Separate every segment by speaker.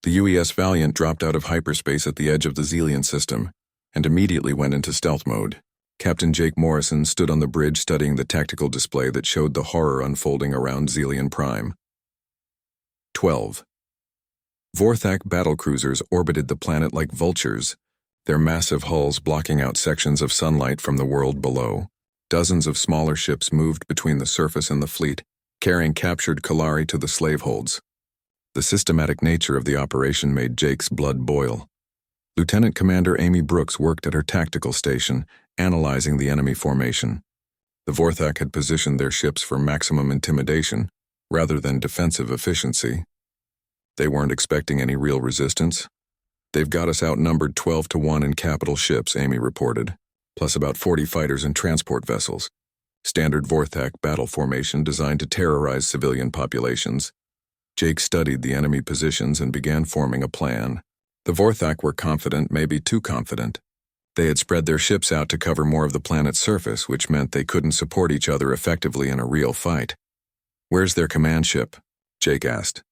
Speaker 1: The UES Valiant dropped out of hyperspace at the edge of the Zelian system and immediately went into stealth mode. Captain Jake Morrison stood on the bridge studying the tactical display that showed the horror unfolding around Zelian Prime. 12. Vorthak battlecruisers orbited the planet like vultures, their massive hulls blocking out sections of sunlight from the world below. Dozens of smaller ships moved between the surface and the fleet, carrying captured Kalari to the slave holds. The systematic nature of the operation made Jake's blood boil. Lieutenant Commander Amy Brooks worked at her tactical station, analyzing the enemy formation. The Vorthak had positioned their ships for maximum intimidation, rather than defensive efficiency. They weren't expecting any real resistance. "They've got us outnumbered 12-1 in capital ships," Amy reported, plus about 40 fighters and transport vessels. Standard Vorthak battle formation designed to terrorize civilian populations. Jake studied the enemy positions and began forming a plan. The Vorthak were confident, maybe too confident. They had spread their ships out to cover more of the planet's surface, which meant they couldn't support each other effectively in a real fight. "Where's their command ship?" Jake asked.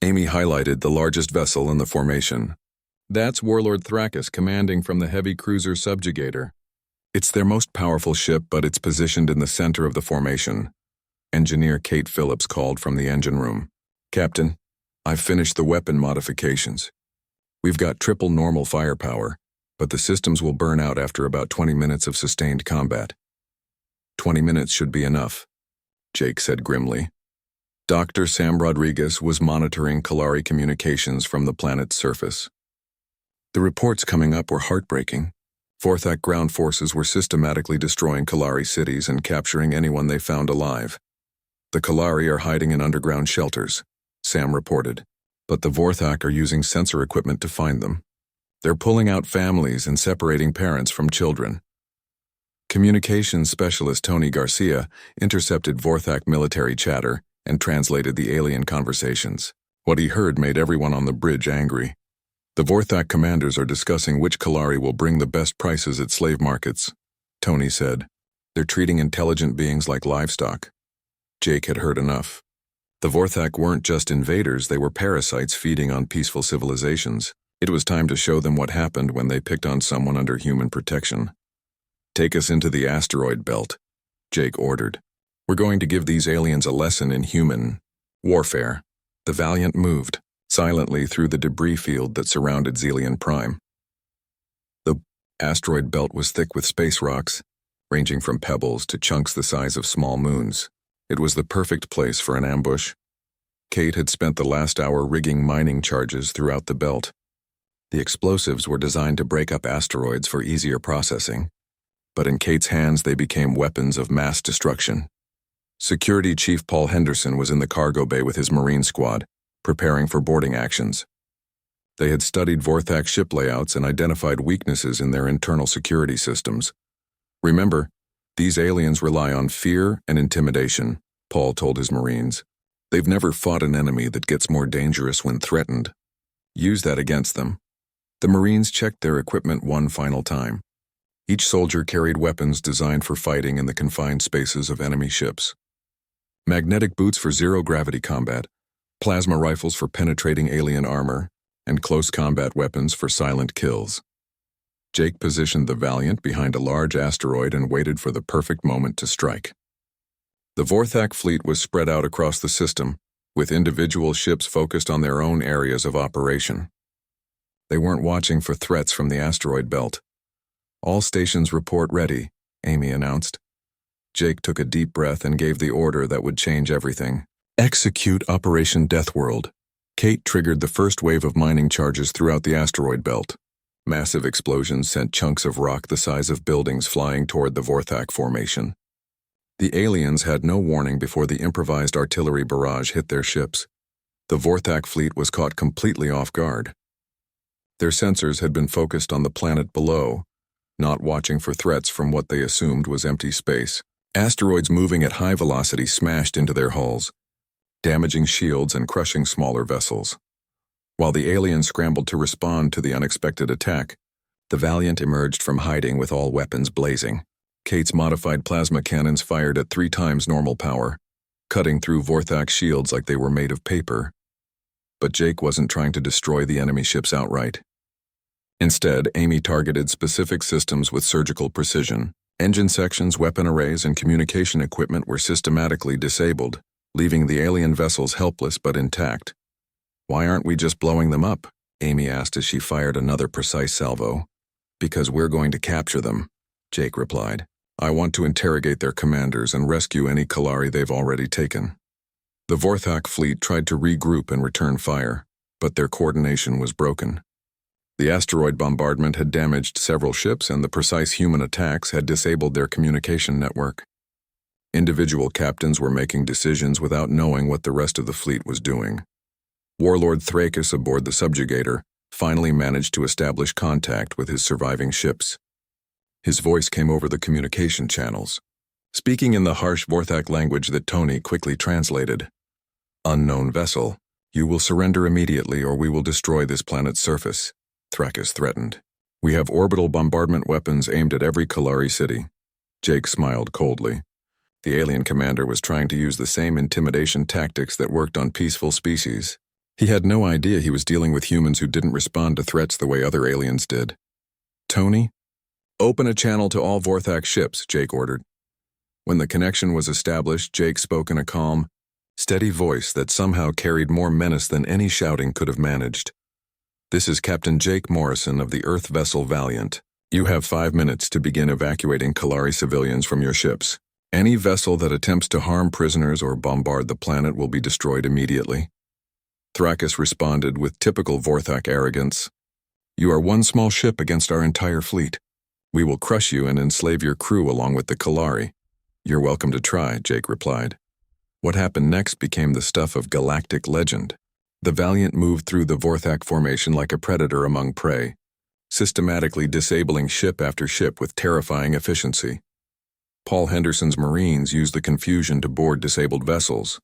Speaker 1: Amy highlighted the largest vessel in the formation. "That's Warlord Thrakus commanding from the heavy cruiser Subjugator. It's their most powerful ship, but it's positioned in the center of the formation." Engineer Kate Phillips called from the engine room. "Captain, I've finished the weapon modifications. We've got triple normal firepower, but the systems will burn out after about 20 minutes of sustained combat." 20 minutes should be enough," Jake said grimly. Dr. Sam Rodriguez was monitoring Kalari communications from the planet's surface. The reports coming up were heartbreaking. Vorthak ground forces were systematically destroying Kalari cities and capturing anyone they found alive. "The Kalari are hiding in underground shelters," Sam reported, "but the Vorthak are using sensor equipment to find them. They're pulling out families and separating parents from children." Communications specialist Tony Garcia intercepted Vorthak military chatter and translated the alien conversations. What he heard made everyone on the bridge angry. "The Vorthak commanders are discussing which Kalari will bring the best prices at slave markets," Tony said. "They're treating intelligent beings like livestock." Jake had heard enough. The Vorthak weren't just invaders, they were parasites feeding on peaceful civilizations. It was time to show them what happened when they picked on someone under human protection. "Take us into the asteroid belt," Jake ordered. "We're going to give these aliens a lesson in human warfare." The Valiant moved silently through the debris field that surrounded Zelian Prime. The asteroid belt was thick with space rocks, ranging from pebbles to chunks the size of small moons. It was the perfect place for an ambush. Kate had spent the last hour rigging mining charges throughout the belt. The explosives were designed to break up asteroids for easier processing, but in Kate's hands they became weapons of mass destruction. Security Chief Paul Henderson was in the cargo bay with his Marine squad, preparing for boarding actions. They had studied Vorthak ship layouts and identified weaknesses in their internal security systems. "Remember, these aliens rely on fear and intimidation," Paul told his Marines. "They've never fought an enemy that gets more dangerous when threatened. Use that against them." The Marines checked their equipment one final time. Each soldier carried weapons designed for fighting in the confined spaces of enemy ships. Magnetic boots for zero-gravity combat, plasma rifles for penetrating alien armor, and close combat weapons for silent kills. Jake positioned the Valiant behind a large asteroid and waited for the perfect moment to strike. The Vorthak fleet was spread out across the system, with individual ships focused on their own areas of operation. They weren't watching for threats from the asteroid belt. "All stations report ready," Amy announced. Jake took a deep breath and gave the order that would change everything. "Execute Operation Deathworld." Kate triggered the first wave of mining charges throughout the asteroid belt. Massive explosions sent chunks of rock the size of buildings flying toward the Vorthak formation. The aliens had no warning before the improvised artillery barrage hit their ships. The Vorthak fleet was caught completely off guard. Their sensors had been focused on the planet below, not watching for threats from what they assumed was empty space. Asteroids moving at high velocity smashed into their hulls, damaging shields and crushing smaller vessels. While the aliens scrambled to respond to the unexpected attack, the Valiant emerged from hiding with all weapons blazing. Kate's modified plasma cannons fired at 3 times normal power, cutting through Vorthak shields like they were made of paper. But Jake wasn't trying to destroy the enemy ships outright. Instead, Amy targeted specific systems with surgical precision. Engine sections, weapon arrays, and communication equipment were systematically disabled, leaving the alien vessels helpless but intact. "Why aren't we just blowing them up?" Amy asked as she fired another precise salvo. "Because we're going to capture them," Jake replied. "I want to interrogate their commanders and rescue any Kalari they've already taken." The Vorthak fleet tried to regroup and return fire, but their coordination was broken. The asteroid bombardment had damaged several ships, and the precise human attacks had disabled their communication network. Individual captains were making decisions without knowing what the rest of the fleet was doing. Warlord Thrakus aboard the subjugator finally managed to establish contact with his surviving ships. His voice came over the communication channels, speaking in the harsh Vorthak language that Tony quickly translated. "Unknown vessel, you will surrender immediately or we will destroy this planet's surface," Thrakus threatened. "We have orbital bombardment weapons aimed at every Kalari city." Jake smiled coldly. The alien commander was trying to use the same intimidation tactics that worked on peaceful species. He had no idea he was dealing with humans who didn't respond to threats the way other aliens did. "Tony, open a channel to all Vorthak ships," Jake ordered. When the connection was established, Jake spoke in a calm, steady voice that somehow carried more menace than any shouting could have managed. "This is Captain Jake Morrison of the Earth vessel Valiant. You have 5 minutes to begin evacuating Kalari civilians from your ships. Any vessel that attempts to harm prisoners or bombard the planet will be destroyed immediately." Thrakus responded with typical Vorthak arrogance. "You are one small ship against our entire fleet. We will crush you and enslave your crew along with the Kalari." "You're welcome to try," Jake replied. What happened next became the stuff of galactic legend. The Valiant moved through the Vorthak formation like a predator among prey, systematically disabling ship after ship with terrifying efficiency. Paul Henderson's Marines used the confusion to board disabled vessels.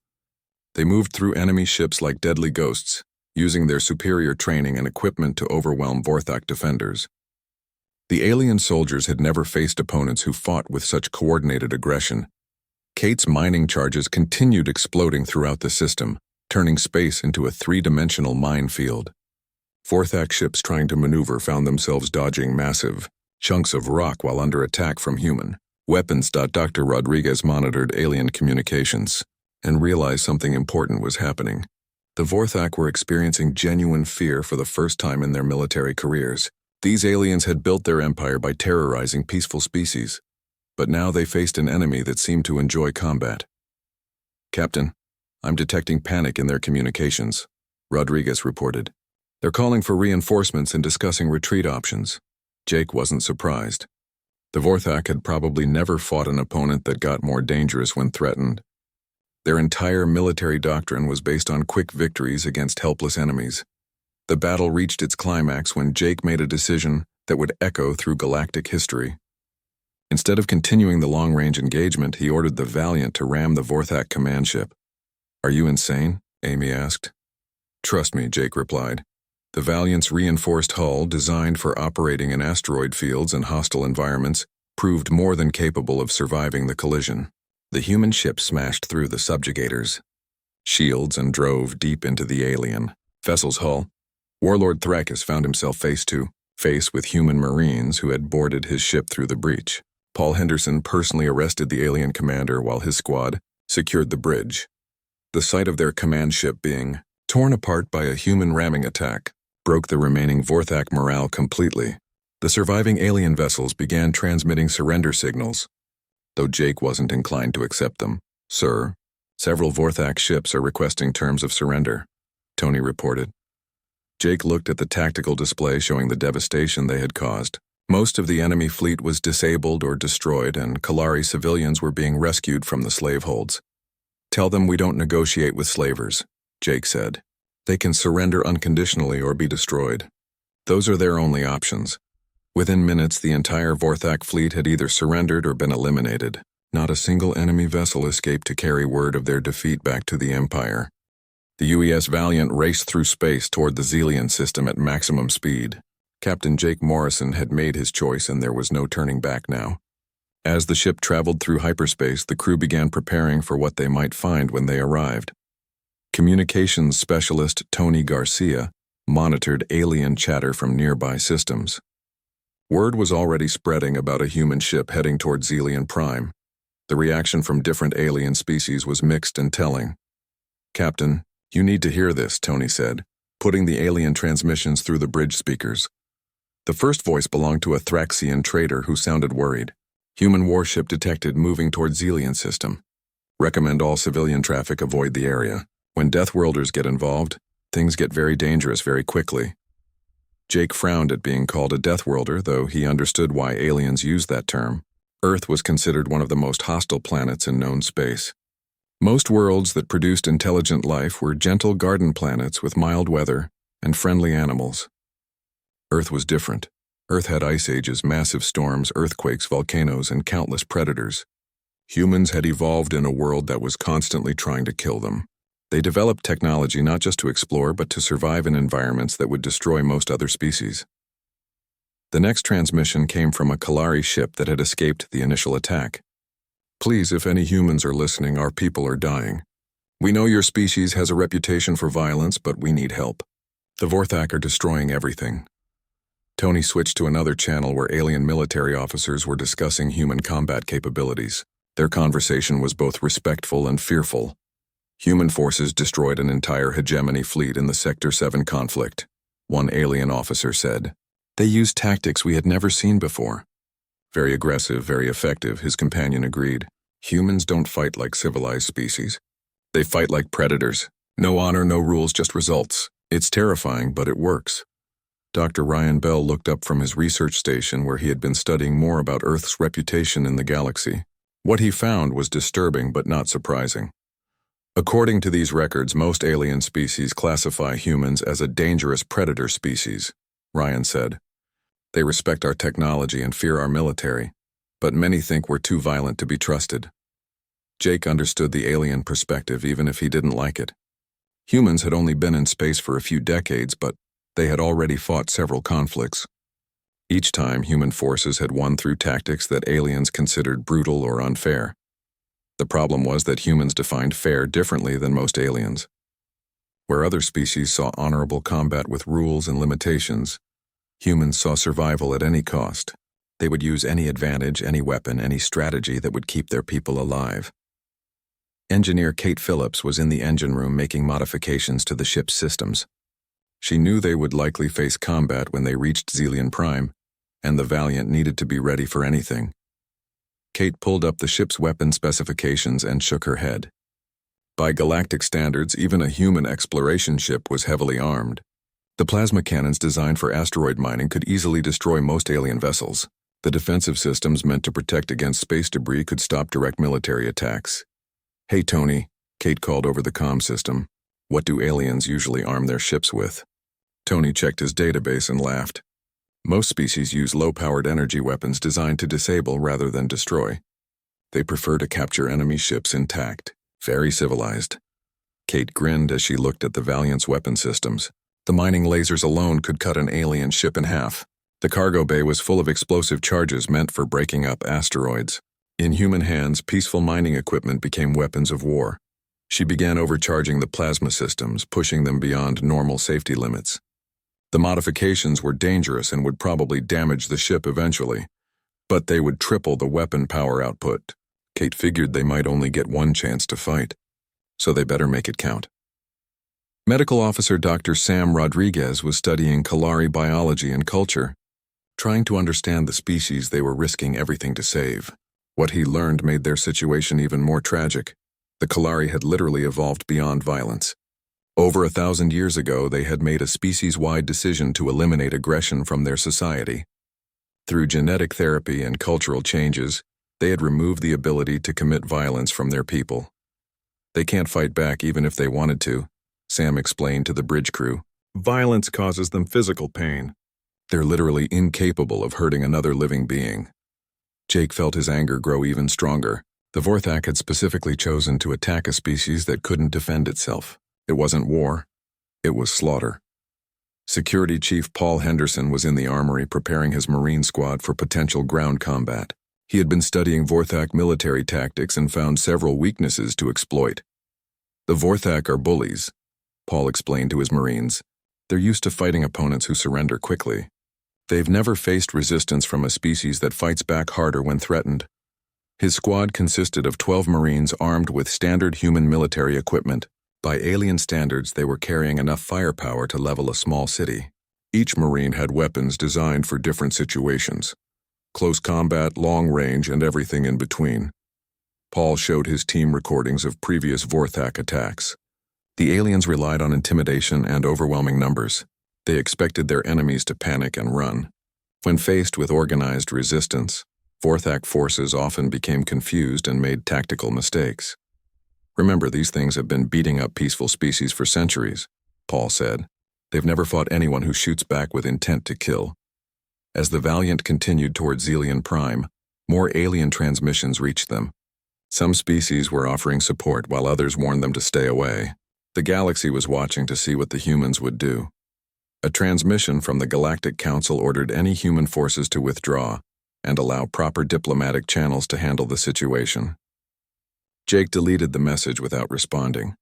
Speaker 1: They moved through enemy ships like deadly ghosts, using their superior training and equipment to overwhelm Vorthak defenders. The alien soldiers had never faced opponents who fought with such coordinated aggression. Kate's mining charges continued exploding throughout the system, turning space into a three-dimensional minefield. Vorthak ships trying to maneuver found themselves dodging massive chunks of rock while under attack from human weapons. Dr. Rodriguez monitored alien communications and realized something important was happening. The Vorthak were experiencing genuine fear for the first time in their military careers. These aliens had built their empire by terrorizing peaceful species, but now they faced an enemy that seemed to enjoy combat. "Captain, I'm detecting panic in their communications," Rodriguez reported. "They're calling for reinforcements and discussing retreat options." Jake wasn't surprised. The Vorthak had probably never fought an opponent that got more dangerous when threatened. Their entire military doctrine was based on quick victories against helpless enemies. The battle reached its climax when Jake made a decision that would echo through galactic history. Instead of continuing the long-range engagement, he ordered the Valiant to ram the Vorthak command ship. "Are you insane?" Amy asked. "Trust me," Jake replied. The Valiant's reinforced hull, designed for operating in asteroid fields and hostile environments, proved more than capable of surviving the collision. The human ship smashed through the subjugators' shields and drove deep into the alien vessel's hull. Warlord Thrakus found himself face to face with human Marines who had boarded his ship through the breach. Paul Henderson personally arrested the alien commander while his squad secured the bridge. The sight of their command ship being torn apart by a human ramming attack broke the remaining Vorthak morale completely. The surviving alien vessels began transmitting surrender signals, though Jake wasn't inclined to accept them. "Sir, several Vorthak ships are requesting terms of surrender," Tony reported. Jake looked at the tactical display showing the devastation they had caused. Most of the enemy fleet was disabled or destroyed, and Kalari civilians were being rescued from the slave holds. "Tell them we don't negotiate with slavers," Jake said. "They can surrender unconditionally or be destroyed. Those are their only options." Within minutes, the entire Vorthak fleet had either surrendered or been eliminated. Not a single enemy vessel escaped to carry word of their defeat back to the Empire. The UES Valiant raced through space toward the Zelian system at maximum speed. Captain Jake Morrison had made his choice and there was no turning back now. As the ship traveled through hyperspace, the crew began preparing for what they might find when they arrived. Communications specialist Tony Garcia monitored alien chatter from nearby systems. Word was already spreading about a human ship heading toward Zelian Prime. The reaction from different alien species was mixed and telling. "Captain, you need to hear this," Tony said, putting the alien transmissions through the bridge speakers. The first voice belonged to a Thraxian trader who sounded worried. "Human warship detected moving toward Zelian system. Recommend all civilian traffic avoid the area. When Deathworlders get involved, things get very dangerous very quickly." Jake frowned at being called a Deathworlder, though he understood why aliens used that term. Earth was considered one of the most hostile planets in known space. Most worlds that produced intelligent life were gentle garden planets with mild weather and friendly animals. Earth was different. Earth had ice ages, massive storms, earthquakes, volcanoes, and countless predators. Humans had evolved in a world that was constantly trying to kill them. They developed technology not just to explore, but to survive in environments that would destroy most other species. The next transmission came from a Kalari ship that had escaped the initial attack. "Please, if any humans are listening, our people are dying. We know your species has a reputation for violence, but we need help. The Vorthak are destroying everything." Tony switched to another channel where alien military officers were discussing human combat capabilities. Their conversation was both respectful and fearful. Human forces destroyed an entire hegemony fleet in the Sector 7 conflict, one alien officer said. "They used tactics we had never seen before." "Very aggressive, very effective," his companion agreed. "Humans don't fight like civilized species. They fight like predators. No honor, no rules, just results. It's terrifying, but it works." Dr. Ryan Bell looked up from his research station where he had been studying more about Earth's reputation in the galaxy. What he found was disturbing but not surprising. According to these records, most alien species classify humans as a dangerous predator species, Ryan said. "They respect our technology and fear our military, but many think we're too violent to be trusted." Jake understood the alien perspective even if he didn't like it. Humans had only been in space for a few decades, but they had already fought several conflicts. Each time, human forces had won through tactics that aliens considered brutal or unfair. The problem was that humans defined fair differently than most aliens. Where other species saw honorable combat with rules and limitations, humans saw survival at any cost. They would use any advantage, any weapon, any strategy that would keep their people alive. Engineer Kate Phillips was in the engine room making modifications to the ship's systems. She knew they would likely face combat when they reached Zelian Prime, and the Valiant needed to be ready for anything. Kate pulled up the ship's weapon specifications and shook her head. By galactic standards, even a human exploration ship was heavily armed. The plasma cannons designed for asteroid mining could easily destroy most alien vessels. The defensive systems meant to protect against space debris could stop direct military attacks. "Hey, Tony," Kate called over the comm system. "What do aliens usually arm their ships with?" Tony checked his database and laughed. "Most species use low-powered energy weapons designed to disable rather than destroy. They prefer to capture enemy ships intact. Very civilized." Kate grinned as she looked at the Valiant's weapon systems. The mining lasers alone could cut an alien ship in half. The cargo bay was full of explosive charges meant for breaking up asteroids. In human hands, peaceful mining equipment became weapons of war. She began overcharging the plasma systems, pushing them beyond normal safety limits. The modifications were dangerous and would probably damage the ship eventually, but they would triple the weapon power output. Kate figured they might only get one chance to fight, so they better make it count. Medical Officer Dr. Sam Rodriguez was studying Kalari biology and culture, trying to understand the species they were risking everything to save. What he learned made their situation even more tragic. The Kalari had literally evolved beyond violence. Over 1,000 years ago, they had made a species-wide decision to eliminate aggression from their society. Through genetic therapy and cultural changes, they had removed the ability to commit violence from their people. "They can't fight back even if they wanted to," Sam explained to the bridge crew. "Violence causes them physical pain. They're literally incapable of hurting another living being." Jake felt his anger grow even stronger. The Vorthak had specifically chosen to attack a species that couldn't defend itself. It wasn't war. It was slaughter. Security Chief Paul Henderson was in the armory preparing his Marine squad for potential ground combat. He had been studying Vorthak military tactics and found several weaknesses to exploit. The Vorthak are bullies, Paul explained to his Marines. They're used to fighting opponents who surrender quickly. They've never faced resistance from a species that fights back harder when threatened. His squad consisted of 12 Marines armed with standard human military equipment. By alien standards, they were carrying enough firepower to level a small city. Each Marine had weapons designed for different situations: close combat, long range, and everything in between. Paul showed his team recordings of previous Vorthak attacks. The aliens relied on intimidation and overwhelming numbers. They expected their enemies to panic and run. When faced with organized resistance, Vorthak forces often became confused and made tactical mistakes. Remember, these things have been beating up peaceful species for centuries, Paul said. They've never fought anyone who shoots back with intent to kill. As the Valiant continued toward Xelian Prime, more alien transmissions reached them. Some species were offering support while others warned them to stay away. The galaxy was watching to see what the humans would do. A transmission from the Galactic Council ordered any human forces to withdraw and allow proper diplomatic channels to handle the situation. Jake deleted the message without responding.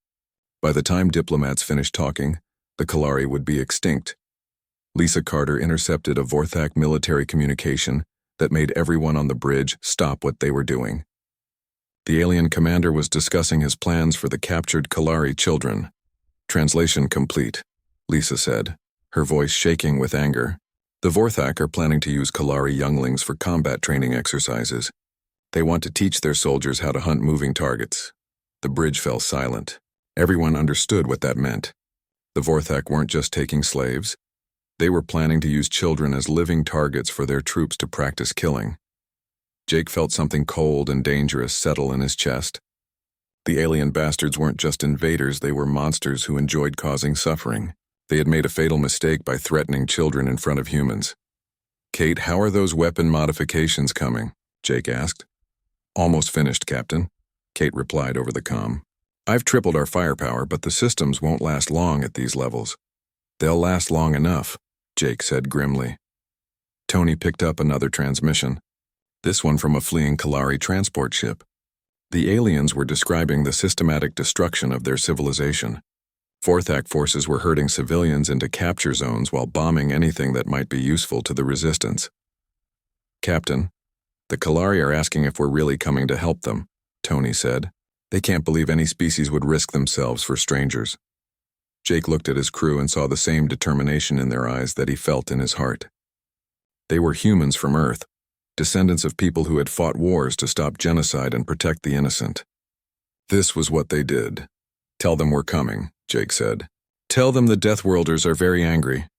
Speaker 1: By the time diplomats finished talking, the Kalari would be extinct. Lisa Carter intercepted a Vorthak military communication that made everyone on the bridge stop what they were doing. The alien commander was discussing his plans for the captured Kalari children. Translation complete, Lisa said, her voice shaking with anger. The Vorthak are planning to use Kalari younglings for combat training exercises. They want to teach their soldiers how to hunt moving targets. The bridge fell silent. Everyone understood what that meant. The Vorthak weren't just taking slaves. They were planning to use children as living targets for their troops to practice killing. Jake felt something cold and dangerous settle in his chest. The alien bastards weren't just invaders, they were monsters who enjoyed causing suffering. They had made a fatal mistake by threatening children in front of humans. "Kate, how are those weapon modifications coming?" Jake asked. "Almost finished, Captain," Kate replied over the comm. "I've tripled our firepower, but the systems won't last long at these levels." "They'll last long enough," Jake said grimly. Tony picked up another transmission, this one from a fleeing Kalari transport ship. The aliens were describing the systematic destruction of their civilization. Vorthak forces were herding civilians into capture zones while bombing anything that might be useful to the resistance. "Captain, the Kalari are asking if we're really coming to help them," Tony said. "They can't believe any species would risk themselves for strangers." Jake looked at his crew and saw the same determination in their eyes that he felt in his heart. They were humans from Earth, descendants of people who had fought wars to stop genocide and protect the innocent. This was what they did. "Tell them we're coming," Jake said. "Tell them the Deathworlders are very angry."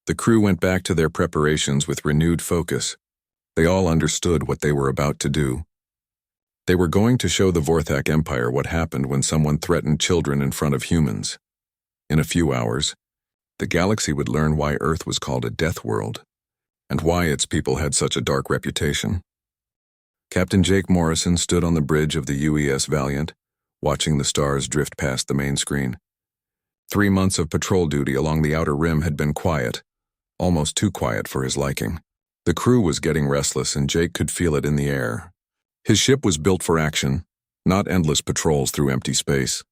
Speaker 1: The crew went back to their preparations with renewed focus. They all understood what they were about to do. They were going to show the Vorthak Empire what happened when someone threatened children in front of humans. In a few hours, the galaxy would learn why Earth was called a death world, and why its people had such a dark reputation. Captain Jake Morrison stood on the bridge of the UES Valiant, watching the stars drift past the main screen. 3 months of patrol duty along the outer rim had been quiet, almost too quiet for his liking. The crew was getting restless, and Jake could feel it in the air. His ship was built for action, not endless patrols through empty space.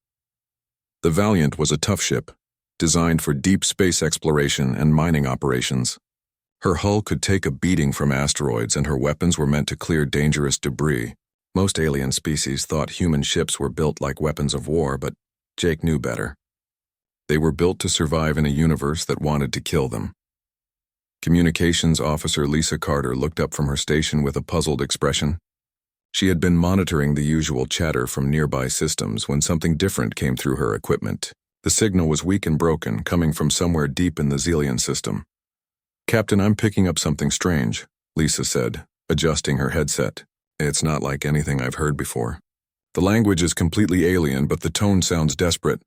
Speaker 1: The Valiant was a tough ship, designed for deep space exploration and mining operations. Her hull could take a beating from asteroids, and her weapons were meant to clear dangerous debris. Most alien species thought human ships were built like weapons of war, but Jake knew better. They were built to survive in a universe that wanted to kill them. Communications Officer Lisa Carter looked up from her station with a puzzled expression. She had been monitoring the usual chatter from nearby systems when something different came through her equipment. The signal was weak and broken, coming from somewhere deep in the Xelian system. "Captain, I'm picking up something strange," Lisa said, adjusting her headset. "It's not like anything I've heard before. The language is completely alien, but the tone sounds desperate."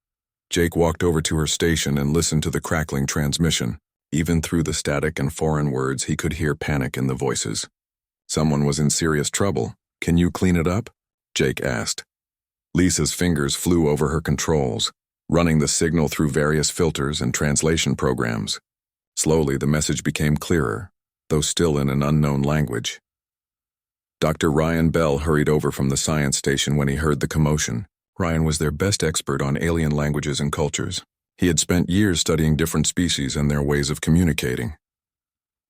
Speaker 1: Jake walked over to her station and listened to the crackling transmission. Even through the static and foreign words, he could hear panic in the voices. "Someone was in serious trouble. Can you clean it up?" Jake asked. Lisa's fingers flew over her controls, running the signal through various filters and translation programs. Slowly, the message became clearer, though still in an unknown language. Dr. Ryan Bell hurried over from the science station when he heard the commotion. Ryan was their best expert on alien languages and cultures. He had spent years studying different species and their ways of communicating.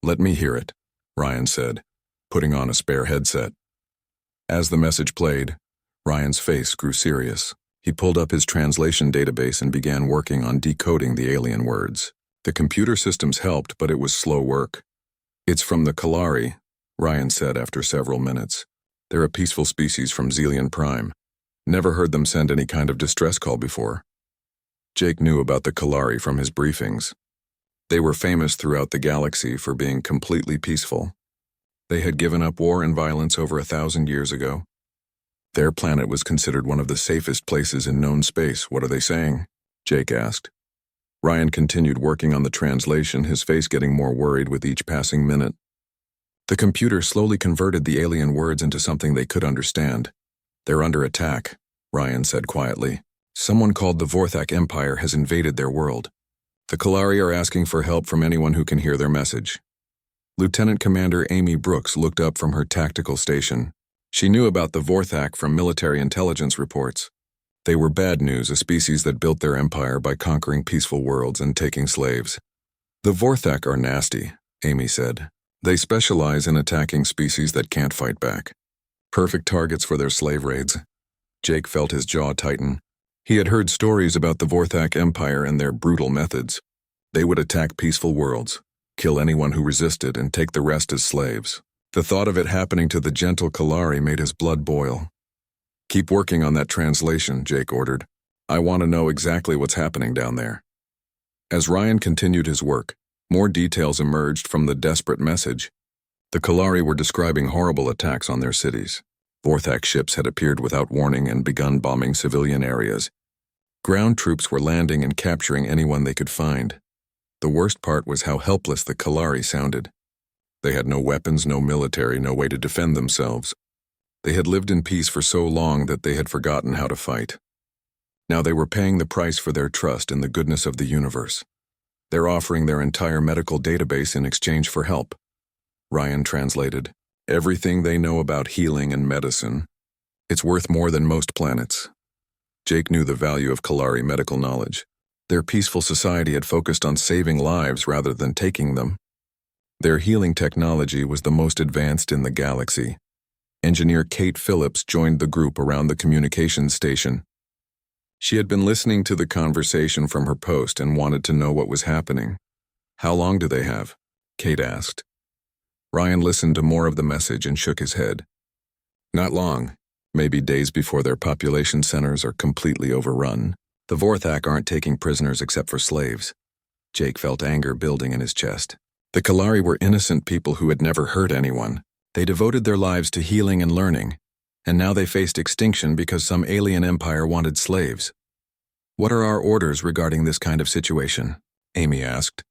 Speaker 1: "Let me hear it," Ryan said, putting on a spare headset. As the message played, Ryan's face grew serious. He pulled up his translation database and began working on decoding the alien words. The computer systems helped, but it was slow work. "It's from the Kalari," Ryan said after several minutes. "They're a peaceful species from Zelian Prime. Never heard them send any kind of distress call before." Jake knew about the Kalari from his briefings. They were famous throughout the galaxy for being completely peaceful. They had given up war and violence over 1,000 years ago. Their planet was considered one of the safest places in known space. "What are they saying?" Jake asked. Ryan continued working on the translation, his face getting more worried with each passing minute. The computer slowly converted the alien words into something they could understand. "They're under attack," Ryan said quietly. "Someone called the Vorthak Empire has invaded their world. The Kalari are asking for help from anyone who can hear their message." Lieutenant Commander Amy Brooks looked up from her tactical station. She knew about the Vorthak from military intelligence reports. They were bad news, a species that built their empire by conquering peaceful worlds and taking slaves. "The Vorthak are nasty," Amy said. "They specialize in attacking species that can't fight back. Perfect targets for their slave raids." Jake felt his jaw tighten. He had heard stories about the Vorthak Empire and their brutal methods. They would attack peaceful worlds, kill anyone who resisted, and take the rest as slaves. The thought of it happening to the gentle Kalari made his blood boil. "Keep working on that translation," Jake ordered. "I want to know exactly what's happening down there." As Ryan continued his work, more details emerged from the desperate message. The Kalari were describing horrible attacks on their cities. Vorthak ships had appeared without warning and begun bombing civilian areas. Ground troops were landing and capturing anyone they could find. The worst part was how helpless the Kalari sounded. They had no weapons, no military, no way to defend themselves. They had lived in peace for so long that they had forgotten how to fight. Now they were paying the price for their trust in the goodness of the universe. They're offering their entire medical database in exchange for help. Ryan translated. "Everything they know about healing and medicine. It's worth more than most planets." Jake knew the value of Kalari medical knowledge. Their peaceful society had focused on saving lives rather than taking them. Their healing technology was the most advanced in the galaxy. Engineer Kate Phillips joined the group around the communications station. She had been listening to the conversation from her post and wanted to know what was happening. "How long do they have?" Kate asked. Ryan listened to more of the message and shook his head. "Not long. Maybe days before their population centers are completely overrun. The Vorthak aren't taking prisoners except for slaves." Jake felt anger building in his chest. The Kalari were innocent people who had never hurt anyone. They devoted their lives to healing and learning, and now they faced extinction because some alien empire wanted slaves. "What are our orders regarding this kind of situation?" Amy asked.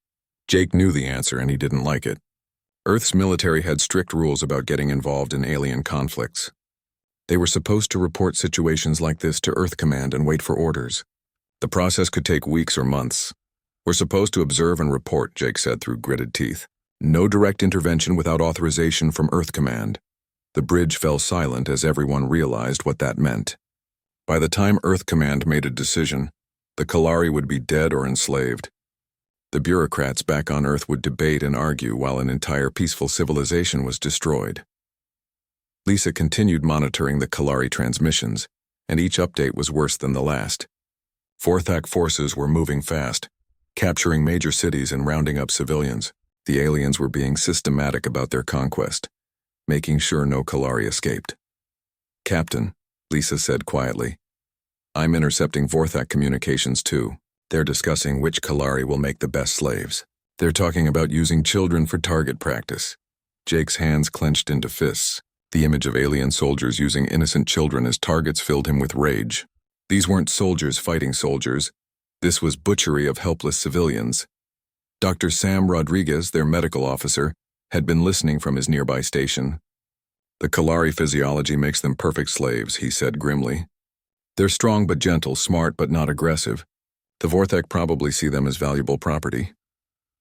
Speaker 1: Jake knew the answer and he didn't like it. Earth's military had strict rules about getting involved in alien conflicts. They were supposed to report situations like this to Earth Command and wait for orders. The process could take weeks or months. "We're supposed to observe and report," Jake said through gritted teeth. "No direct intervention without authorization from Earth Command." The bridge fell silent as everyone realized what that meant. By the time Earth Command made a decision, the Kalari would be dead or enslaved. The bureaucrats back on Earth would debate and argue while an entire peaceful civilization was destroyed. Lisa continued monitoring the Kalari transmissions, and each update was worse than the last. Vorthak forces were moving fast, capturing major cities and rounding up civilians. The aliens were being systematic about their conquest, making sure no Kalari escaped. "Captain," Lisa said quietly, "I'm intercepting Vorthak communications too. They're discussing which Kalari will make the best slaves. They're talking about using children for target practice." Jake's hands clenched into fists. The image of alien soldiers using innocent children as targets filled him with rage. These weren't soldiers fighting soldiers. This was butchery of helpless civilians. Dr. Sam Rodriguez, their medical officer, had been listening from his nearby station. "The Kalari physiology makes them perfect slaves," he said grimly. "They're strong but gentle, smart but not aggressive. The Vorthak probably see them as valuable property."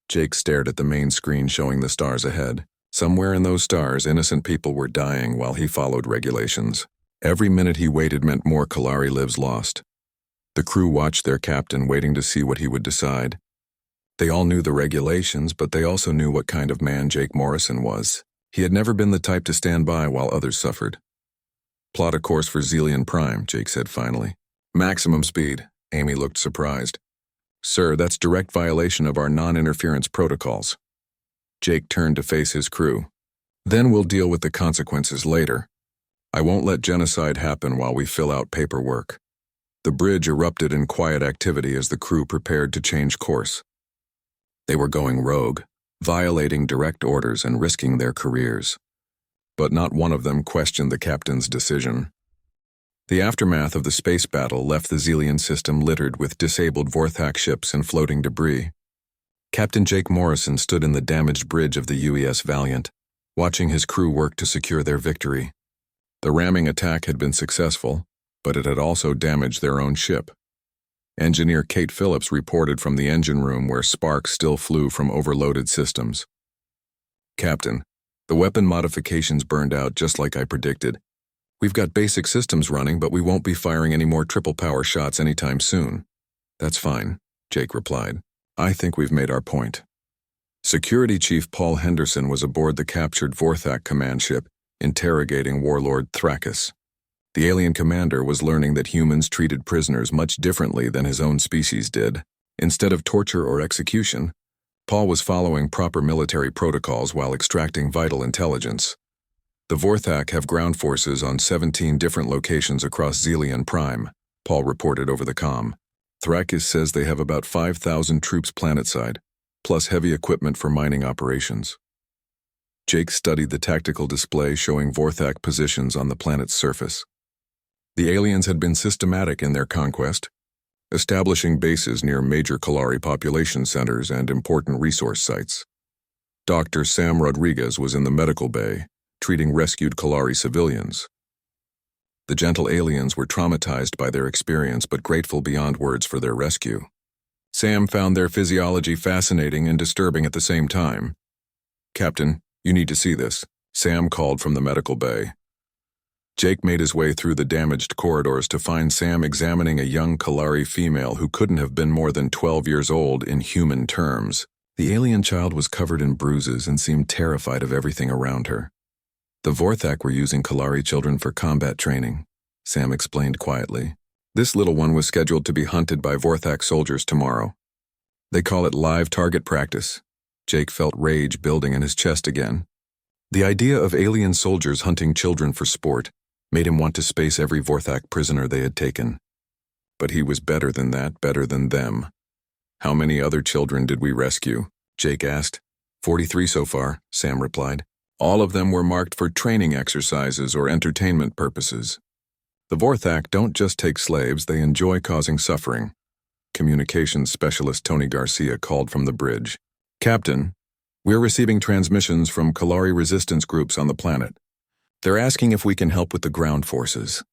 Speaker 1: Jake stared at the main screen showing the stars ahead. Somewhere in those stars, innocent people were dying while he followed regulations. Every minute he waited meant more Kalari lives lost. The crew watched their captain, waiting to see what he would decide. They all knew the regulations, but they also knew what kind of man Jake Morrison was. He had never been the type to stand by while others suffered. "Plot a course for Zelian Prime," Jake said finally. "Maximum speed." Amy looked surprised. "Sir, that's direct violation of our non-interference protocols." Jake turned to face his crew. "Then we'll deal with the consequences later. I won't let genocide happen while we fill out paperwork." The bridge erupted in quiet activity as the crew prepared to change course. They were going rogue, violating direct orders and risking their careers. But not one of them questioned the captain's decision. The aftermath of the space battle left the Zelian system littered with disabled Vorthak ships and floating debris. Captain Jake Morrison stood in the damaged bridge of the UES Valiant, watching his crew work to secure their victory. The ramming attack had been successful, but it had also damaged their own ship. Engineer Kate Phillips reported from the engine room where sparks still flew from overloaded systems. "Captain, the weapon modifications burned out just like I predicted. We've got basic systems running, but we won't be firing any more triple power shots anytime soon." "That's fine," Jake replied. "I think we've made our point." Security Chief Paul Henderson was aboard the captured Vorthak command ship, interrogating Warlord Thrakis. The alien commander was learning that humans treated prisoners much differently than his own species did. Instead of torture or execution, Paul was following proper military protocols while extracting vital intelligence. "The Vorthak have ground forces on 17 different locations across Zelian Prime," Paul reported over the comm. "Thrakis says they have about 5,000 troops planetside, plus heavy equipment for mining operations." Jake studied the tactical display showing Vorthak positions on the planet's surface. The aliens had been systematic in their conquest, establishing bases near major Kalari population centers and important resource sites. Dr. Sam Rodriguez was in the medical bay, treating rescued Kalari civilians. The gentle aliens were traumatized by their experience but grateful beyond words for their rescue. Sam found their physiology fascinating and disturbing at the same time. "Captain, you need to see this," Sam called from the medical bay. Jake made his way through the damaged corridors to find Sam examining a young Kalari female who couldn't have been more than 12 years old in human terms. The alien child was covered in bruises and seemed terrified of everything around her. "The Vorthak were using Kalari children for combat training," Sam explained quietly. "This little one was scheduled to be hunted by Vorthak soldiers tomorrow. They call it live target practice." Jake felt rage building in his chest again. The idea of alien soldiers hunting children for sport made him want to space every Vorthak prisoner they had taken. But he was better than that, better than them. "How many other children did we rescue?" Jake asked. 43 so far," Sam replied. "All of them were marked for training exercises or entertainment purposes. The Vorthak don't just take slaves, they enjoy causing suffering." Communications specialist Tony Garcia called from the bridge. "Captain, we're receiving transmissions from Kalari resistance groups on the planet. They're asking if we can help with the ground forces."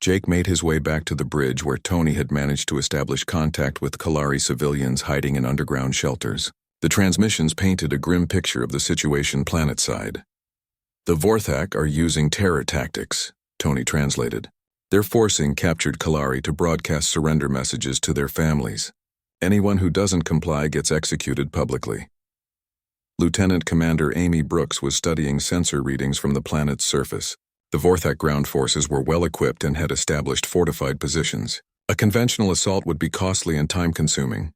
Speaker 1: Jake made his way back to the bridge where Tony had managed to establish contact with Kalari civilians hiding in underground shelters. The transmissions painted a grim picture of the situation planetside. "The Vorthak are using terror tactics," Tony translated. "They're forcing captured Kalari to broadcast surrender messages to their families. Anyone who doesn't comply gets executed publicly." Lieutenant Commander Amy Brooks was studying sensor readings from the planet's surface. The Vorthak ground forces were well equipped and had established fortified positions. A conventional assault would be costly and time-consuming.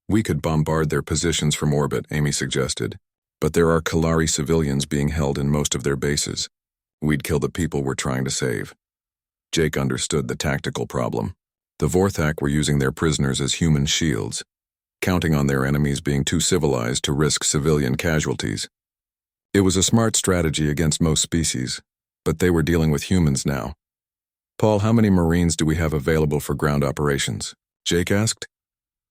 Speaker 1: "We could bombard their positions from orbit," Amy suggested. "But there are Kalari civilians being held in most of their bases. We'd kill the people we're trying to save." Jake understood the tactical problem. The Vorthak were using their prisoners as human shields, counting on their enemies being too civilized to risk civilian casualties. It was a smart strategy against most species, but they were dealing with humans now. "Paul, how many Marines do we have available for ground operations?" Jake asked.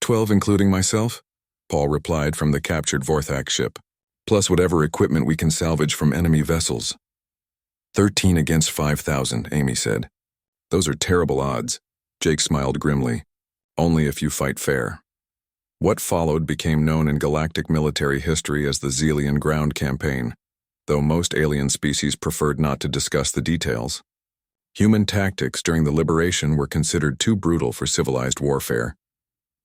Speaker 1: 12 including myself," Paul replied from the captured Vorthak ship, "plus whatever equipment we can salvage from enemy vessels." 13 against 5,000, Amy said. "Those are terrible odds." Jake smiled grimly. "Only if you fight fair." What followed became known in galactic military history as the Zelian Ground Campaign, though most alien species preferred not to discuss the details. Human tactics during the liberation were considered too brutal for civilized warfare.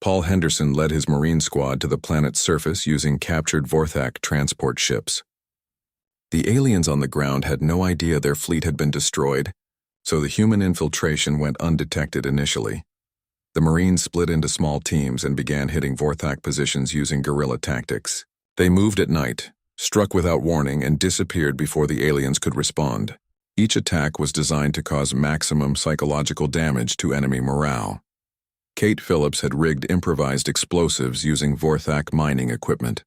Speaker 1: Paul Henderson led his Marine squad to the planet's surface using captured Vorthak transport ships. The aliens on the ground had no idea their fleet had been destroyed, so the human infiltration went undetected initially. The Marines split into small teams and began hitting Vorthak positions using guerrilla tactics. They moved at night, struck without warning, and disappeared before the aliens could respond. Each attack was designed to cause maximum psychological damage to enemy morale. Kate Phillips had rigged improvised explosives using Vorthak mining equipment.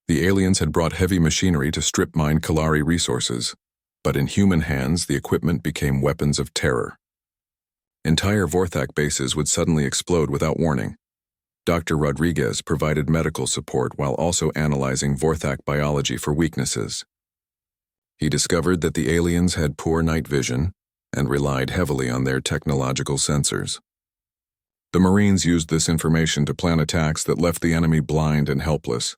Speaker 1: The aliens had brought heavy machinery to strip mine Kalari resources, but in human hands the equipment became weapons of terror. Entire Vorthak bases would suddenly explode without warning. Dr. Rodriguez provided medical support while also analyzing Vorthak biology for weaknesses. He discovered that the aliens had poor night vision and relied heavily on their technological sensors. The Marines used this information to plan attacks that left the enemy blind and helpless.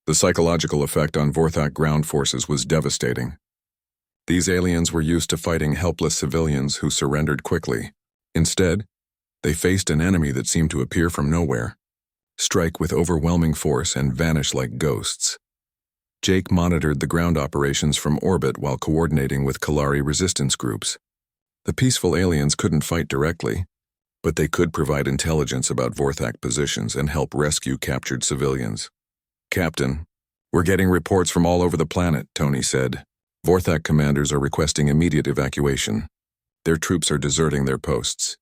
Speaker 1: The psychological effect on Vorthak ground forces was devastating. These aliens were used to fighting helpless civilians who surrendered quickly. Instead, they faced an enemy that seemed to appear from nowhere, strike with overwhelming force, and vanish like ghosts. Jake monitored the ground operations from orbit while coordinating with Kalari resistance groups. The peaceful aliens couldn't fight directly, but they could provide intelligence about Vorthak positions and help rescue captured civilians. "Captain, we're getting reports from all over the planet," Tony said. "Vorthak commanders are requesting immediate evacuation. Their troops are deserting their posts."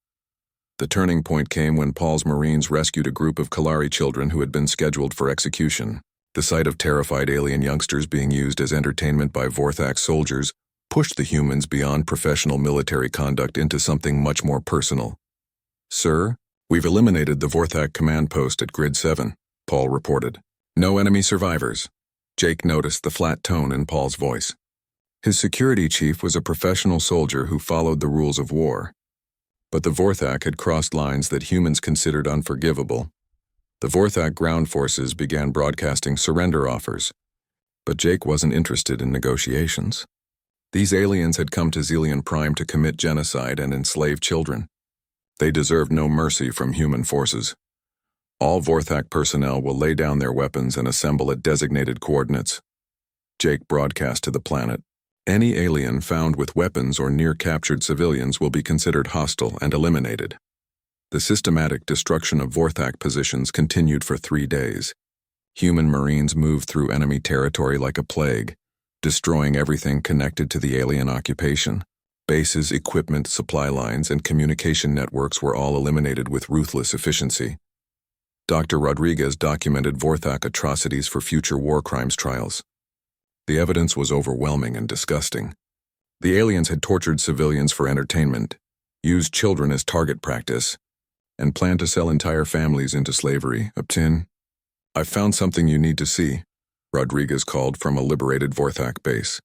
Speaker 1: The turning point came when Paul's Marines rescued a group of Kalari children who had been scheduled for execution. The sight of terrified alien youngsters being used as entertainment by Vorthak soldiers pushed the humans beyond professional military conduct into something much more personal. "Sir, we've eliminated the Vorthak command post at Grid 7, Paul reported. "No enemy survivors." Jake noticed the flat tone in Paul's voice. His security chief was a professional soldier who followed the rules of war. But the Vorthak had crossed lines that humans considered unforgivable. The Vorthak ground forces began broadcasting surrender offers, but Jake wasn't interested in negotiations. These aliens had come to Zelian Prime to commit genocide and enslave children. They deserved no mercy from human forces. "All Vorthak personnel will lay down their weapons and assemble at designated coordinates." Jake broadcast to the planet. "Any alien found with weapons or near-captured civilians will be considered hostile and eliminated." The systematic destruction of Vorthak positions continued for 3 days. Human Marines moved through enemy territory like a plague, destroying everything connected to the alien occupation. Bases, equipment, supply lines, and communication networks were all eliminated with ruthless efficiency. Dr. Rodriguez documented Vorthak atrocities for future war crimes trials. The evidence was overwhelming and disgusting. The aliens had tortured civilians for entertainment, used children as target practice, and planned to sell entire families into slavery. "Uptin, I've found something you need to see," Rodriguez called from a liberated Vorthak base.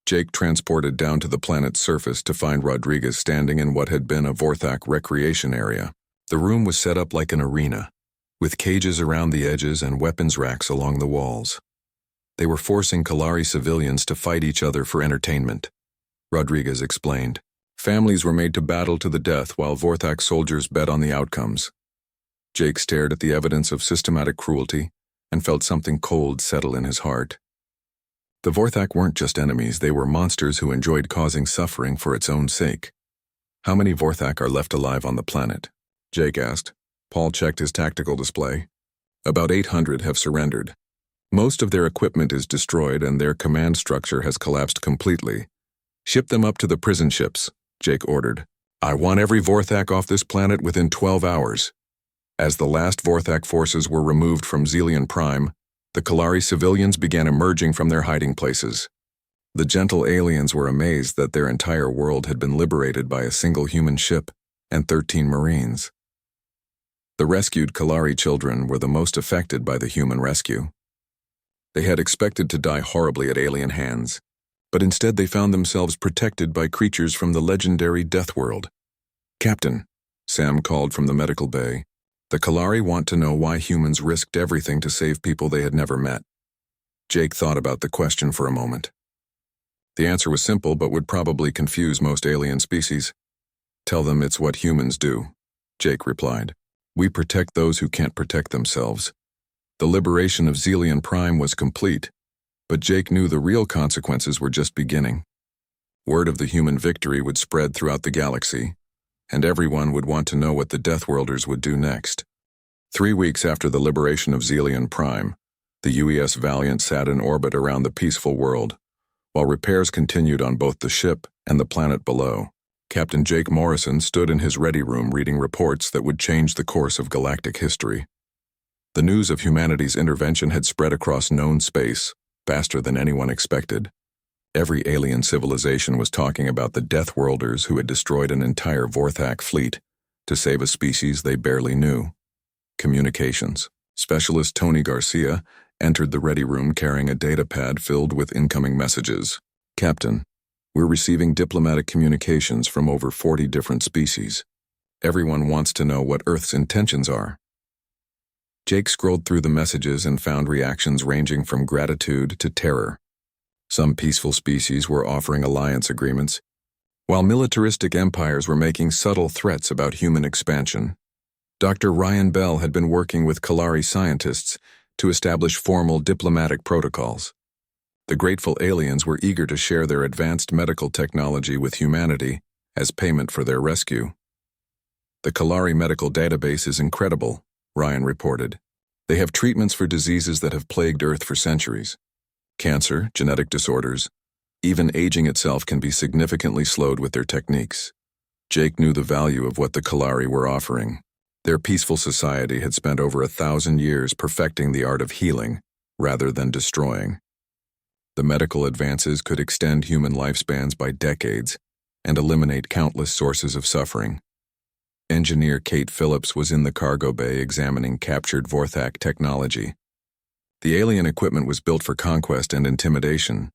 Speaker 1: Jake transported down to the planet's surface to find Rodriguez standing in what had been a Vorthak recreation area. The room was set up like an arena, with cages around the edges and weapons racks along the walls. They were forcing Kalari civilians to fight each other for entertainment. Rodriguez explained. Families were made to battle to the death while Vorthak soldiers bet on the outcomes. Jake stared at the evidence of systematic cruelty and felt something cold settle in his heart. The Vorthak weren't just enemies, they were monsters who enjoyed causing suffering for its own sake. "How many Vorthak are left alive on the planet?" Jake asked. Paul checked his tactical display. "About 800 have surrendered. Most of their equipment is destroyed and their command structure has collapsed completely. Ship them up to the prison ships," Jake ordered. "I want every Vorthak off this planet within 12 hours. As the last Vorthak forces were removed from Zelian Prime, the Kalari civilians began emerging from their hiding places. The gentle aliens were amazed that their entire world had been liberated by a single human ship and 13 Marines. The rescued Kalari children were the most affected by the human rescue. They had expected to die horribly at alien hands, but instead they found themselves protected by creatures from the legendary Deathworld. "Captain," Sam called from the medical bay, "the Kalari want to know why humans risked everything to save people they had never met." Jake thought about the question for a moment. The answer was simple but would probably confuse most alien species. Tell them it's what humans do, Jake replied. We protect those who can't protect themselves. The liberation of Zelion Prime was complete, but Jake knew the real consequences were just beginning. Word of the human victory would spread throughout the galaxy, and everyone would want to know what the Deathworlders would do next. 3 weeks after the liberation of Zelion Prime, the UES Valiant sat in orbit around the peaceful world, while repairs continued on both the ship and the planet below. Captain Jake Morrison stood in his ready room reading reports that would change the course of galactic history. The news of humanity's intervention had spread across known space, faster than anyone expected. Every alien civilization was talking about the Deathworlders who had destroyed an entire Vorthak fleet to save a species they barely knew. Communications. Specialist Tony Garcia entered the ready room carrying a data pad filled with incoming messages. Captain, we're receiving diplomatic communications from over 40 different species. Everyone wants to know what Earth's intentions are. Jake scrolled through the messages and found reactions ranging from gratitude to terror. Some peaceful species were offering alliance agreements, while militaristic empires were making subtle threats about human expansion. Dr. Ryan Bell had been working with Kalari scientists to establish formal diplomatic protocols. The grateful aliens were eager to share their advanced medical technology with humanity as payment for their rescue. The Kalari medical database is incredible, Ryan reported. They have treatments for diseases that have plagued Earth for centuries. Cancer, genetic disorders, even aging itself can be significantly slowed with their techniques. Jake knew the value of what the Kalari were offering. Their peaceful society had spent over 1,000 years perfecting the art of healing, rather than destroying. The medical advances could extend human lifespans by decades and eliminate countless sources of suffering. Engineer Kate Phillips was in the cargo bay examining captured Vorthak technology. The alien equipment was built for conquest and intimidation,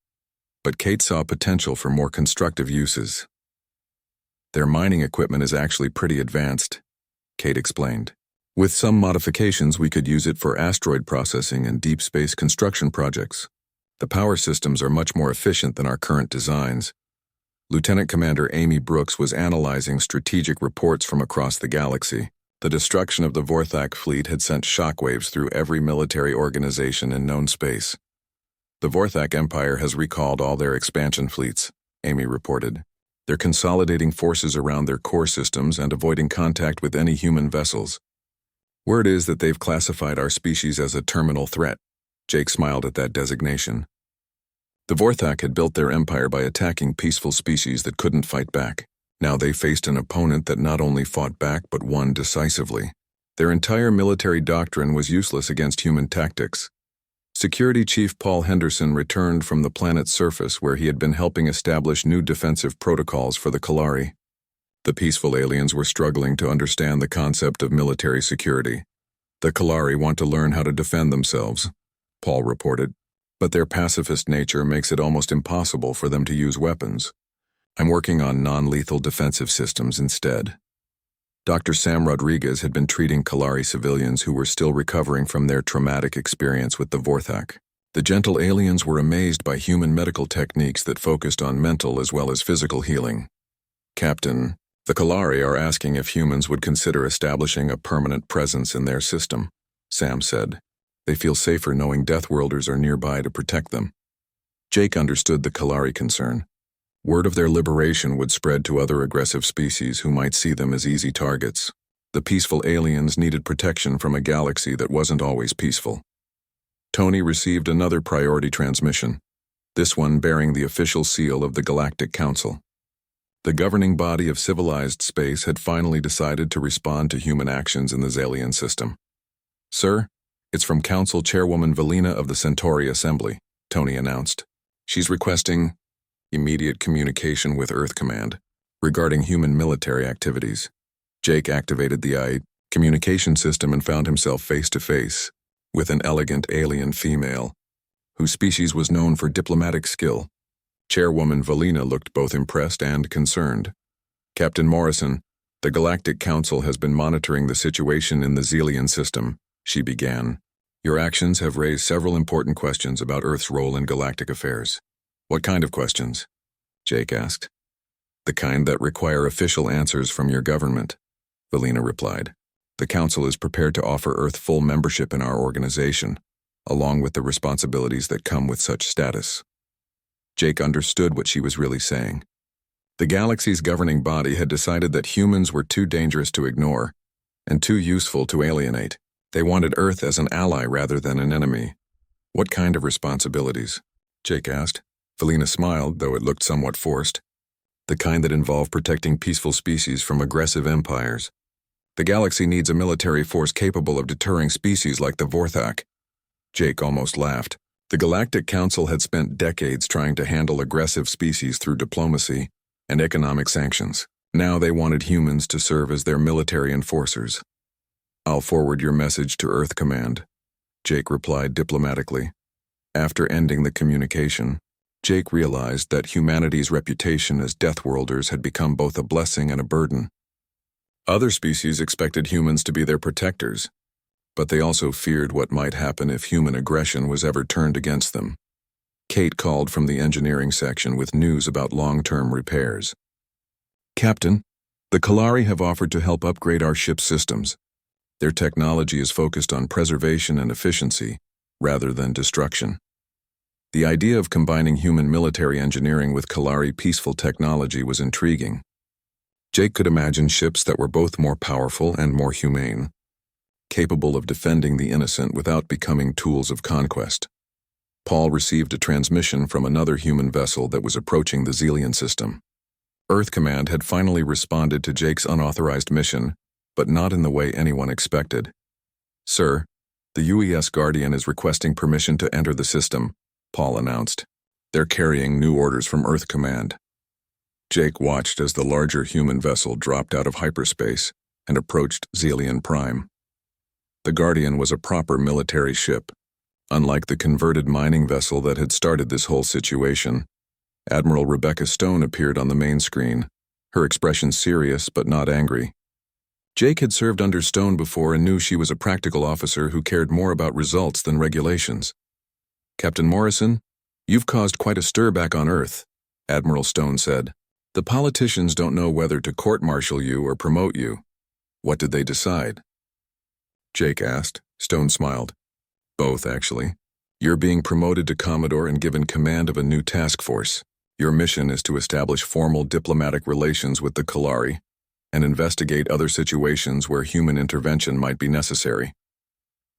Speaker 1: but Kate saw potential for more constructive uses. Their mining equipment is actually pretty advanced, Kate explained. With some modifications, we could use it for asteroid processing and deep space construction projects. The power systems are much more efficient than our current designs. Lieutenant Commander Amy Brooks was analyzing strategic reports from across the galaxy. The destruction of the Vorthak fleet had sent shockwaves through every military organization in known space. The Vorthak Empire has recalled all their expansion fleets, Amy reported. They're consolidating forces around their core systems and avoiding contact with any human vessels. Word is that they've classified our species as a terminal threat. Jake smiled at that designation. The Vorthak had built their empire by attacking peaceful species that couldn't fight back. Now they faced an opponent that not only fought back but won decisively. Their entire military doctrine was useless against human tactics. Security Chief Paul Henderson returned from the planet's surface where he had been helping establish new defensive protocols for the Kalari. The peaceful aliens were struggling to understand the concept of military security. The Kalari want to learn how to defend themselves, Paul reported, but their pacifist nature makes it almost impossible for them to use weapons. I'm working on non-lethal defensive systems instead. Dr. Sam Rodriguez had been treating Kalari civilians who were still recovering from their traumatic experience with the Vorthak. The gentle aliens were amazed by human medical techniques that focused on mental as well as physical healing. Captain, the Kalari are asking if humans would consider establishing a permanent presence in their system, Sam said. They feel safer knowing Deathworlders are nearby to protect them. Jake understood the Kalari concern. Word of their liberation would spread to other aggressive species who might see them as easy targets. The peaceful aliens needed protection from a galaxy that wasn't always peaceful. Tony received another priority transmission, this one bearing the official seal of the Galactic Council. The governing body of civilized space had finally decided to respond to human actions in the Zelion system. Sir, it's from Council Chairwoman Valina of the Centauri Assembly, Tony announced. She's requesting immediate communication with Earth Command regarding human military activities. Jake activated the communication system and found himself face-to-face with an elegant alien female, whose species was known for diplomatic skill. Chairwoman Valina looked both impressed and concerned. Captain Morrison, the Galactic Council has been monitoring the situation in the Zelion system, she began. Your actions have raised several important questions about Earth's role in galactic affairs. What kind of questions? Jake asked. The kind that require official answers from your government, Valina replied. The Council is prepared to offer Earth full membership in our organization, along with the responsibilities that come with such status. Jake understood what she was really saying. The galaxy's governing body had decided that humans were too dangerous to ignore and too useful to alienate. They wanted Earth as an ally rather than an enemy. What kind of responsibilities? Jake asked. Valina smiled, though it looked somewhat forced. The kind that involve protecting peaceful species from aggressive empires. The galaxy needs a military force capable of deterring species like the Vorthak. Jake almost laughed. The Galactic Council had spent decades trying to handle aggressive species through diplomacy and economic sanctions. Now they wanted humans to serve as their military enforcers. I'll forward your message to Earth Command, Jake replied diplomatically. After ending the communication, Jake realized that humanity's reputation as Deathworlders had become both a blessing and a burden. Other species expected humans to be their protectors, but they also feared what might happen if human aggression was ever turned against them. Kate called from the engineering section with news about long-term repairs. Captain, the Kalari have offered to help upgrade our ship's systems. Their technology is focused on preservation and efficiency, rather than destruction. The idea of combining human military engineering with Kalari peaceful technology was intriguing. Jake could imagine ships that were both more powerful and more humane, capable of defending the innocent without becoming tools of conquest. Paul received a transmission from another human vessel that was approaching the Zelian system. Earth Command had finally responded to Jake's unauthorized mission, but not in the way anyone expected. Sir, the UES Guardian is requesting permission to enter the system, Paul announced. They're carrying new orders from Earth Command. Jake watched as the larger human vessel dropped out of hyperspace and approached Zelian Prime. The Guardian was a proper military ship. Unlike the converted mining vessel that had started this whole situation, Admiral Rebecca Stone appeared on the main screen, her expression serious but not angry. Jake had served under Stone before and knew she was a practical officer who cared more about results than regulations. Captain Morrison, you've caused quite a stir back on Earth, Admiral Stone said. The politicians don't know whether to court-martial you or promote you. What did they decide? Jake asked. Stone smiled. Both, actually. You're being promoted to Commodore and given command of a new task force. Your mission is to establish formal diplomatic relations with the Kalari and investigate other situations where human intervention might be necessary.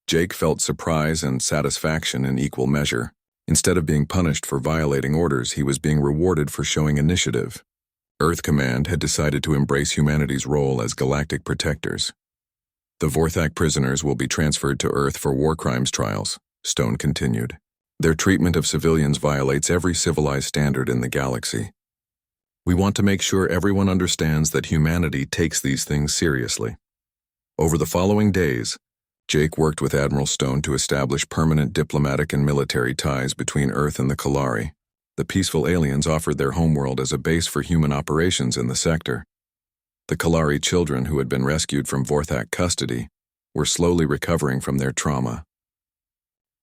Speaker 1: Jake felt surprise and satisfaction in equal measure. Instead of being punished for violating orders, he was being rewarded for showing initiative. Earth Command had decided to embrace humanity's role as galactic protectors. The Vorthak prisoners will be transferred to Earth for war crimes trials, Stone continued. Their treatment of civilians violates every civilized standard in the galaxy. We want to make sure everyone understands that humanity takes these things seriously. Over the following days, Jake worked with Admiral Stone to establish permanent diplomatic and military ties between Earth and the Kalari. The peaceful aliens offered their homeworld as a base for human operations in the sector. The Kalari children who had been rescued from Vorthak custody were slowly recovering from their trauma.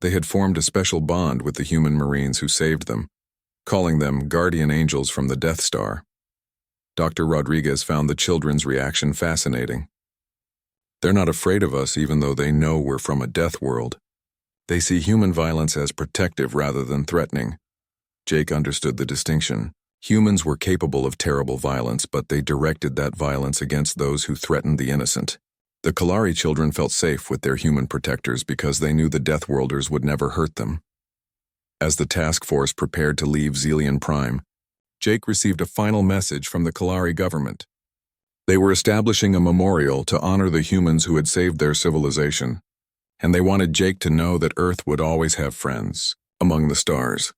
Speaker 1: They had formed a special bond with the human Marines who saved them, calling them guardian angels from the Death Star. Dr. Rodriguez found the children's reaction fascinating. They're not afraid of us even though they know we're from a death world. They see human violence as protective rather than threatening. Jake understood the distinction. Humans were capable of terrible violence, but they directed that violence against those who threatened the innocent. The Kalari children felt safe with their human protectors because they knew the Deathworlders would never hurt them. As the task force prepared to leave Zelian Prime, Jake received a final message from the Kalari government. They were establishing a memorial to honor the humans who had saved their civilization, and they wanted Jake to know that Earth would always have friends among the stars.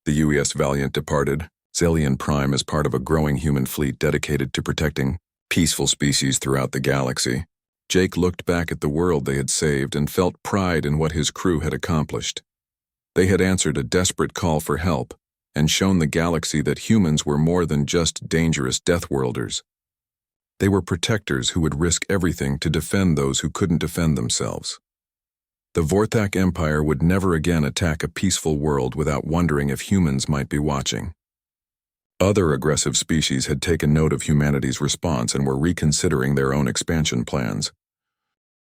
Speaker 1: The UES Valiant departed. Zelian Prime is part of a growing human fleet dedicated to protecting peaceful species throughout the galaxy. Jake looked back at the world they had saved and felt pride in what his crew had accomplished. They had answered a desperate call for help and shown the galaxy that humans were more than just dangerous Deathworlders. They were protectors who would risk everything to defend those who couldn't defend themselves. The Vorthak Empire would never again attack a peaceful world without wondering if humans might be watching. Other aggressive species had taken note of humanity's response and were reconsidering their own expansion plans.